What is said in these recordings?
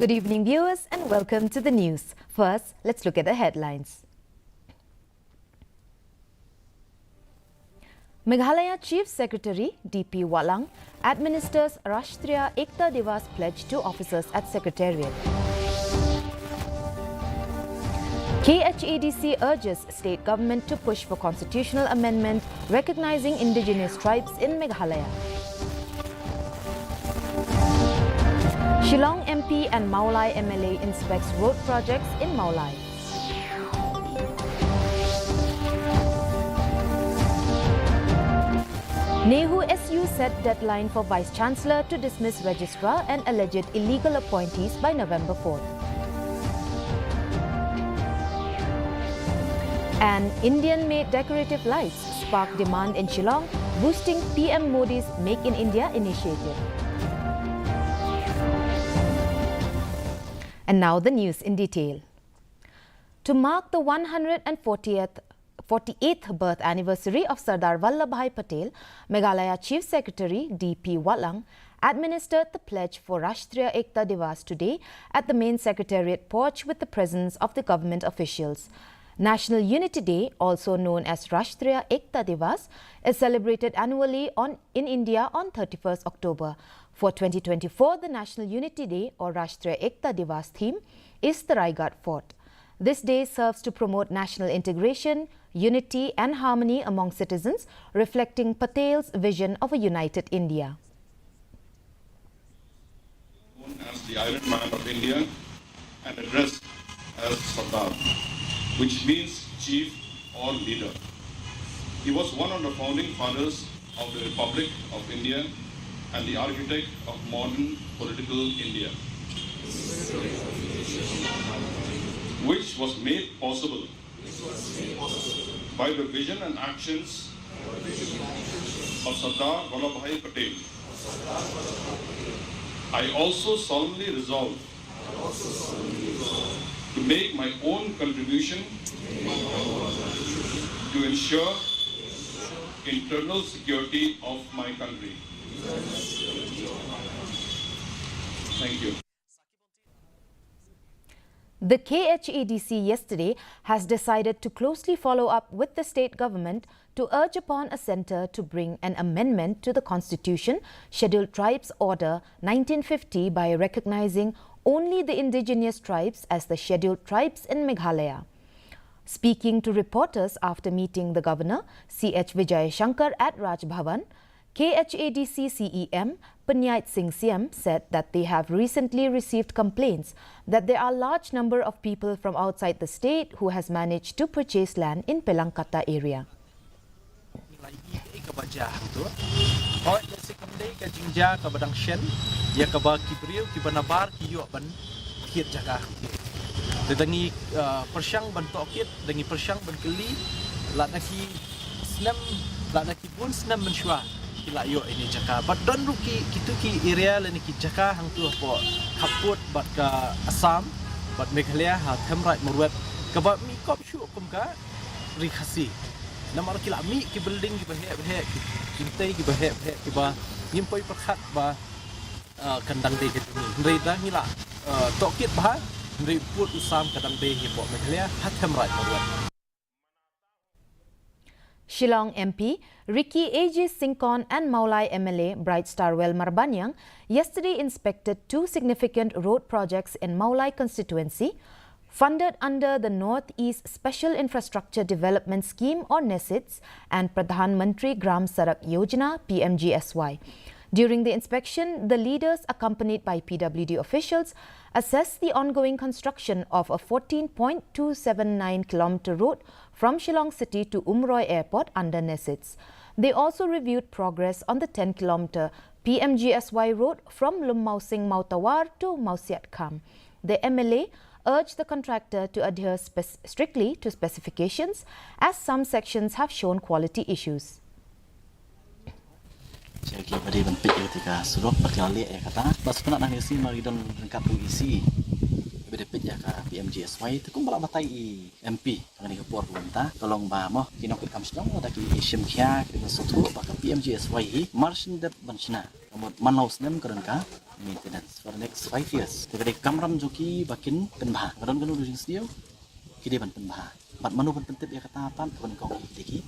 Good evening, viewers, and welcome to the news. First, let's look at the headlines. Meghalaya Chief Secretary D.P. Walang administers Rashtriya Ekta Divas pledge to officers at Secretariat. KHADC urges state government to push for constitutional amendment recognizing indigenous tribes in Meghalaya. Shillong MP and Maulai MLA inspects road projects in Maulai. Nehu SU set deadline for Vice-Chancellor to dismiss Registrar and alleged illegal appointees by November 4th. And Indian-made decorative lights spark demand in Shillong, boosting PM Modi's Make in India initiative. And now the news in detail. To mark the 148th birth anniversary of Sardar Vallabhbhai Patel, Meghalaya Chief Secretary D.P. Walang administered the pledge for Rashtriya Ekta Divas today at the main Secretariat porch with the presence of the government officials. National Unity Day, also known as Rashtriya Ekta Divas, is celebrated annually in India on 31st October. For 2024, the National Unity Day or Rashtriya Ekta Divas theme is the Raigad Fort. This day serves to promote national integration, unity and harmony among citizens, reflecting Patel's vision of a united India. Known as the Iron Man of India and addressed as Sardar, which means chief or leader. He was one of the founding fathers of the Republic of India and the architect of modern political India, which was made possible by the vision and actions of Sardar Vallabhbhai Patel. I also solemnly resolve to make my own contribution to ensure internal security of my country. Thank you. The KHADC yesterday has decided to closely follow up with the state government to urge upon a centre to bring an amendment to the Constitution, Scheduled Tribes Order 1950 by recognizing only the indigenous tribes as the scheduled tribes in Meghalaya. Speaking to reporters after meeting the Governor, C.H. Vijay Shankar at Raj Bhavan, KHADC CEM Panyait Singh Siam said that they have recently received complaints that there are a large number of people from outside the state who has managed to purchase land in Pelangkata area. Dangi persyang bantokit dangi persyang bankeli lanaki snam lanaki bun snam mensyua kila yo ini jaka but don ruki kituki area laniki jaka hang tu po kaput bat ka Assam bat Meghalaya ha thamrai marwet ka ba mi kop shu kum ka rikhasi namar kila mi ki building ki bahe bahe kintai ki bahe bahe ki ba nimpoi pakhat ba kandang de ke ni ndai da ngila tokit ba Shillong MP Ricky A.J. Singkon and Maulai MLA Bright Starwell Marbanyang yesterday inspected two significant road projects in Maulai constituency funded under the North-East Special Infrastructure Development Scheme or NESITS and Pradhan Mantri Gram Sadak Yojana PMGSY. During the inspection, the leaders, accompanied by PWD officials, assessed the ongoing construction of a 14.279-kilometer road from Shillong City to Umroi Airport under NESITS. They also reviewed progress on the 10-kilometer PMGSY road from Lummausing Mautawar to Mausiat Kham. The MLA urged the contractor to adhere strictly to specifications, as some sections have shown quality issues. Jadi pada bentuk ketika suruh perkali kata, bas pernah nang isi mari don lengkap isi. Beda pejak PMGSY itu kum balak batai MP ngani kapor benta tolong ba moh kinok kam sedang ada ki isim kya kita sotu baka PMGSY marsin det banchna kamot manaus nem kerengka maintenance for the next 5 years. Jadi kamram joki bakin penbah. Kadang kadang udah sediau, kini ban penbah. Bat manu ban pentip ya kata apa? Pun kau deki,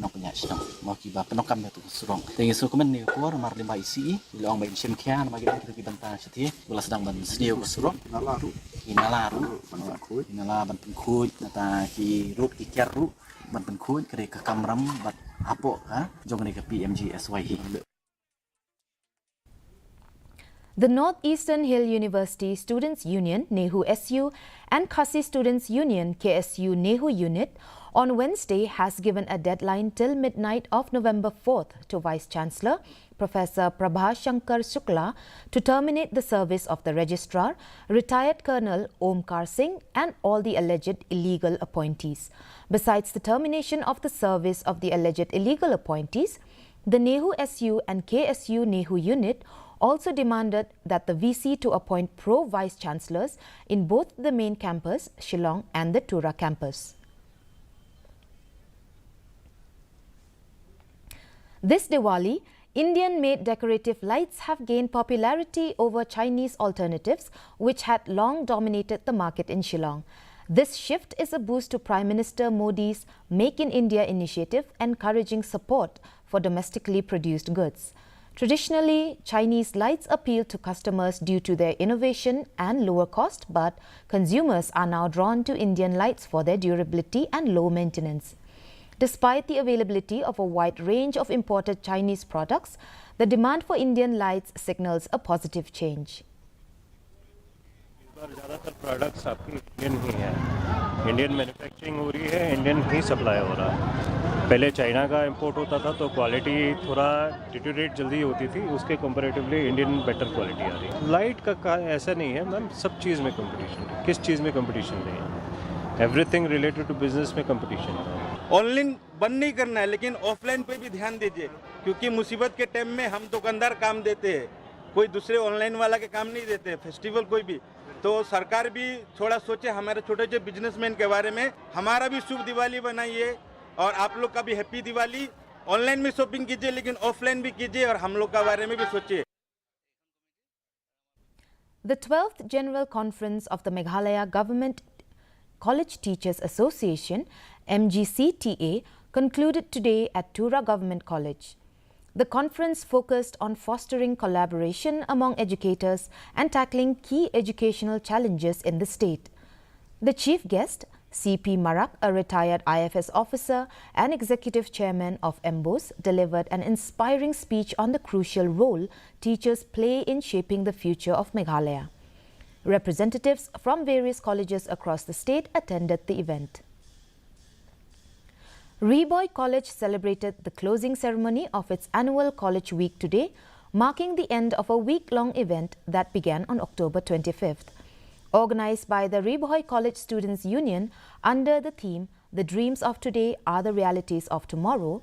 nak punya sedang. Mau kiba penokam ya tu surong. Tengi so komen ni kuar mar limba isi, bilang bain sim kian, magi kita bantah setia. Bola sedang ban sediau ke surong. Inalaru, inala ban pengkuj, nata ki rut ki kiaru, ban pengkuj kere ke kamram bat apo ha, jong ni ke PMGSY. The Northeastern Hill University Students' Union, NEHU SU, and Khasi Students' Union, KSU NEHU Unit, on Wednesday has given a deadline till midnight of November 4th to Vice-Chancellor Professor Prabha Shankar Shukla to terminate the service of the Registrar, retired Colonel Omkar Singh, and all the alleged illegal appointees. Besides the termination of the service of the alleged illegal appointees, the NEHU SU and KSU NEHU Unit also demanded that the VC to appoint pro-vice chancellors in both the main campus, Shillong, and the Tura campus. This Diwali, Indian-made decorative lights have gained popularity over Chinese alternatives, which had long dominated the market in Shillong. This shift is a boost to Prime Minister Modi's Make in India initiative, encouraging support for domestically produced goods. Traditionally, Chinese lights appeal to customers due to their innovation and lower cost, but consumers are now drawn to Indian lights for their durability and low maintenance. Despite the availability of a wide range of imported Chinese products, the demand for Indian lights signals a positive change. ज़्यादातर products आपकी Indian ही है, Indian manufacturing हो रही है, Indian ही supply हो रहा है। पहले चाइना का इंपोर्ट होता था तो क्वालिटी थोड़ा डिटेरियोरेट जल्दी होती थी, उसके कंपैरेटिवली इंडियन बेटर क्वालिटी आ रही है। लाइट का ऐसा नहीं है मैम, सब चीज़ में कंपटीशन है। किस चीज़ में कंपटीशन नहीं है? एवरीथिंग रिलेटेड टू बिजनेस में कंपटीशन है। ऑनलाइन बंद नहीं करना है, लेकिन ऑफलाइन पे भी ध्यान दीजिए, क्योंकि मुसीबत के टाइम में हम दुकानदार काम देते हैं, कोई दूसरे ऑनलाइन वाला के काम नहीं देते, फेस्टिवल कोई भी। तो सरकार भी थोड़ा सोचे हमारे छोटे छोटे बिजनेसमैन के बारे में। हमारा भी शुभ दिवाली बनाइए और आप लोग का भी हैप्पी दिवाली। ऑनलाइन में शॉपिंग कीजिए, लेकिन ऑफलाइन भी कीजिए और हम लोग के बारे में भी सोचिए। The 12th General Conference of the Meghalaya Government College Teachers Association, MGCTA, concluded today at Tura Government College. The conference focused on fostering collaboration among educators and tackling key educational challenges in the state. The chief guest, CP Marak, a retired IFS officer and executive chairman of MBOS, delivered an inspiring speech on the crucial role teachers play in shaping the future of Meghalaya. Representatives from various colleges across the state attended the event. Reboy College celebrated the closing ceremony of its annual College Week today, marking the end of a week-long event that began on October 25th. Organized by the Reboy College Students' Union under the theme, "The Dreams of Today are the Realities of Tomorrow,"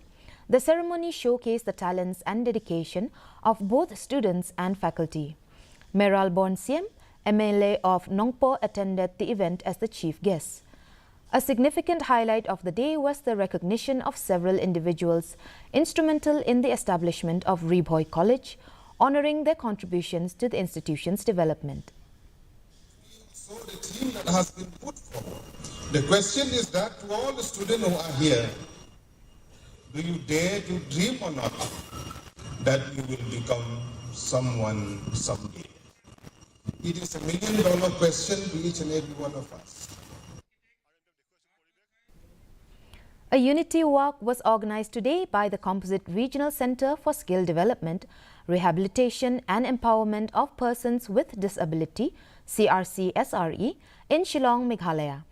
the ceremony showcased the talents and dedication of both students and faculty. Meral Bonsiem, MLA of Nongpo, attended the event as the chief guest. A significant highlight of the day was the recognition of several individuals instrumental in the establishment of Reboy College, honoring their contributions to the institution's development. So the team that has been put forward. The question is that to all the students who are here, do you dare to dream or not that you will become someone someday? It is a million-dollar question to each and every one of us. A unity walk was organized today by the Composite Regional Center for Skill Development, Rehabilitation and Empowerment of Persons with Disability, CRC-SRE, in Shillong, Meghalaya.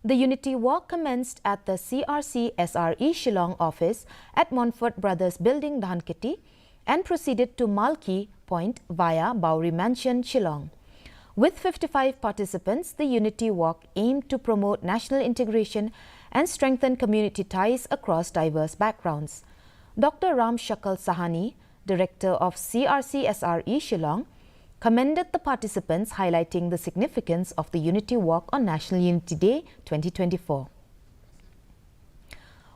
The unity walk commenced at the CRC-SRE Shillong office at Montfort Brothers Building, Dhanketi, and proceeded to Malki Point via Bauri Mansion, Shillong. With 55 participants, the unity walk aimed to promote national integration and strengthen community ties across diverse backgrounds. Dr. Ram Shakal Sahani, Director of CRC-SRE Shillong, commended the participants, highlighting the significance of the Unity Walk on National Unity Day 2024.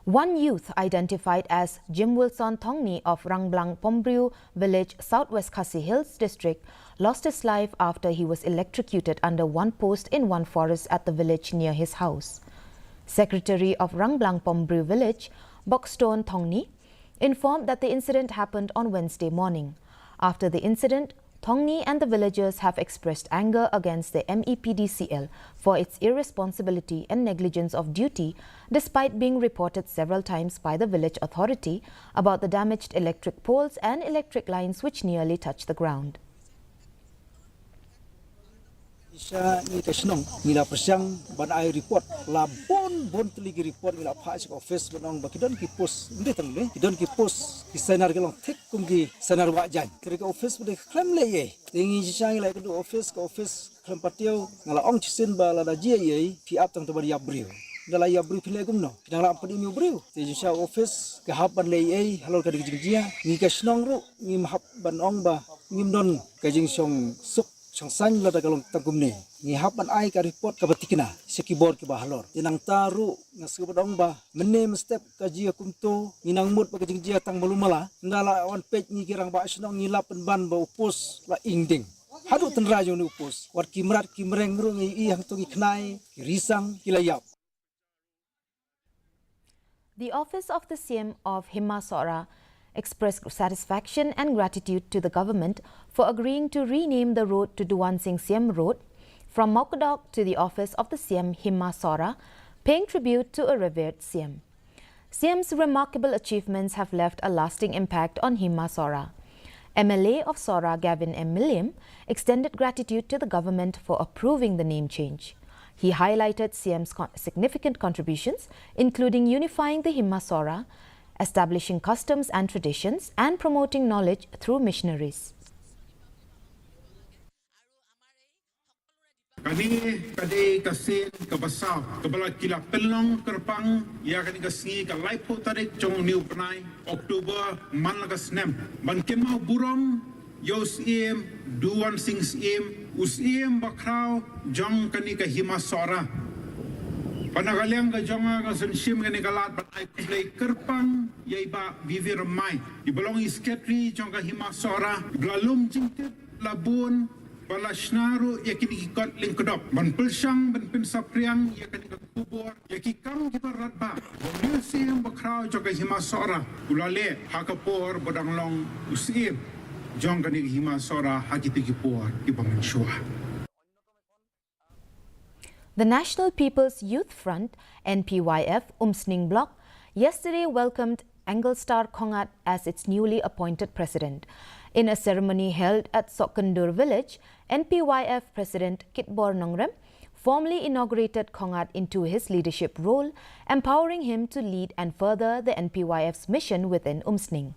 One youth identified as Jim Wilson Thongni of Rangblang Pombriu village, Southwest Khasi Hills district, lost his life after he was electrocuted under one post in one forest at the village near his house. Secretary of Rangblang Pombru village, Bokstone Thongni, informed that the incident happened on Wednesday morning. After the incident, Thongni and the villagers have expressed anger against the MEPDCL for its irresponsibility and negligence of duty, despite being reported several times by the village authority about the damaged electric poles and electric lines which nearly touched the ground. Isa ni kasnong nila persiang ban ai report la bon teligi report nila phai sik office banong bakidon ki post ndi tangle kidon ki post ki senar gelong thik kumgi senar wa jan kri office bude krem le ye tingi sang la ku office krem patio ngala ong chisin ba la da je ye fi ap tang to bari abril dala ya bri pile gumno dang la padi mi abril ti jisa office ke hab ban le ye halol ka dijia ni kasnong ru ni mahab ban ong ba ngimdon ka jing song suk Sangsan la dagalong tangkumni ni hapan ai ka report ka batikina sa keyboard ki bahalor tinang taru ngasu badong ba menem step ka jia kumto inang mut ba kajing jia tang malumala ndala on page ni kirang ba snong ngilap ban ba upos la ingding hadu tenrajo ni upos wat kimrat kimreng ru ngi hang to knai risang kilayap. The office of the CM of Himasora expressed satisfaction and gratitude to the government for agreeing to rename the road to Duan Singh Siem Road from Mokdok to the office of the Siem Himasora, paying tribute to a revered Siem. Siem's remarkable achievements have left a lasting impact on Himasora. MLA of Sora Gavin M. Milliam extended gratitude to the government for approving the name change. He highlighted Siem's significant contributions, including unifying the Himasora, establishing customs and traditions, and promoting knowledge through missionaries. Kani kadai kasin kabasaw kabala kila pelong kerpang ya kani kasingi ka laipo tarik jong new penai Oktober manlagas nem ban kemau burom yos em Duan Singh em us em bakrau jong kani ka Himasora panagalyang ka jonga ka sunshim kani kalat bat ai play kerpang yai ba vivir mai ibalong isketri jong ka Himasora blalum jingtip labun Balashnaru yakini ikot lingkodop ban pulsang ban pinsapriang yakini kubur yakikam kiparat ba museum bakrau joka Himasora ulale hakapor bodanglong usim jongkani Himasora hakiti kipor kipamansua. The National People's Youth Front NPYF Umsning Bloc yesterday welcomed Anglestar Kongat as its newly appointed president. In a ceremony held at Sokandur village, NPYF President Kitbor Nongrem formally inaugurated Kongat into his leadership role, empowering him to lead and further the NPYF's mission within Umsning.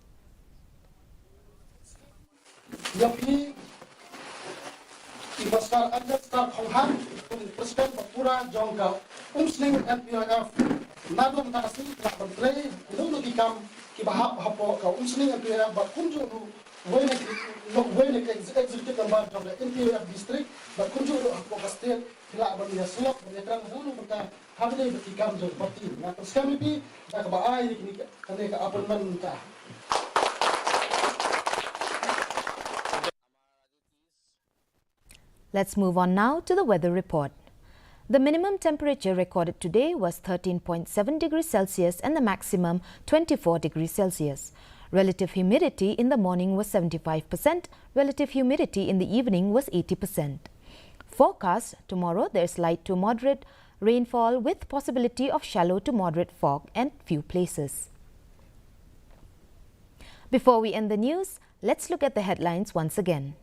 executive member of the NPF district, but kunjung aku kastel tidak berniat selok berniat lalu kita hari ini bertikam jauh berti. Nah, sekarang ini dah kebaai ini kami ke appointment kita. Let's move on now to the weather report. The minimum temperature recorded today was 13.7 degrees Celsius and the maximum 24 degrees Celsius. Relative humidity in the morning was 75%. Relative humidity in the evening was 80%. Forecast: tomorrow there is light to moderate rainfall with possibility of shallow to moderate fog and few places. Before we end the news, let's look at the headlines once again.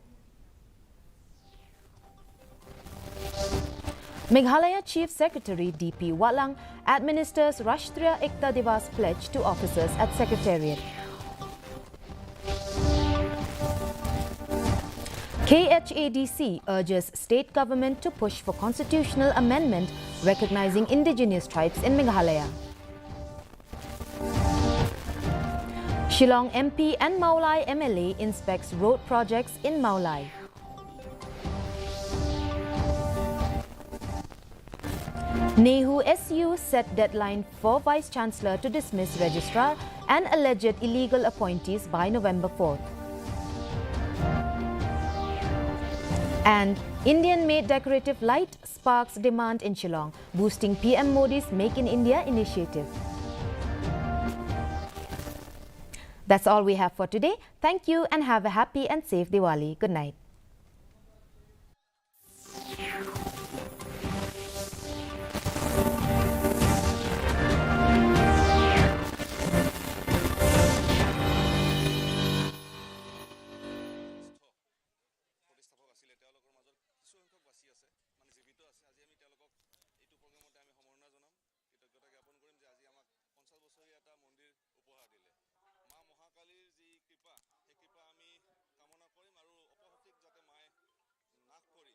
Meghalaya Chief Secretary DP Watlang administers Rashtriya Ekta Divas pledge to officers at Secretariat. KHADC urges state government to push for constitutional amendment recognizing indigenous tribes in Meghalaya. Shillong MP and Maulai MLA inspects road projects in Maulai. Nehu SU set deadline for Vice Chancellor to dismiss Registrar and alleged illegal appointees by November 4th. And Indian-made decorative light sparks demand in Shillong, boosting PM Modi's Make in India initiative. That's all we have for today. Thank you and have a happy and safe Diwali. Good night. কৃপা সেই কৃপা আমি কামনা কৰিম আৰু অপশক্তিক যাতে মায়ে নাশ কৰি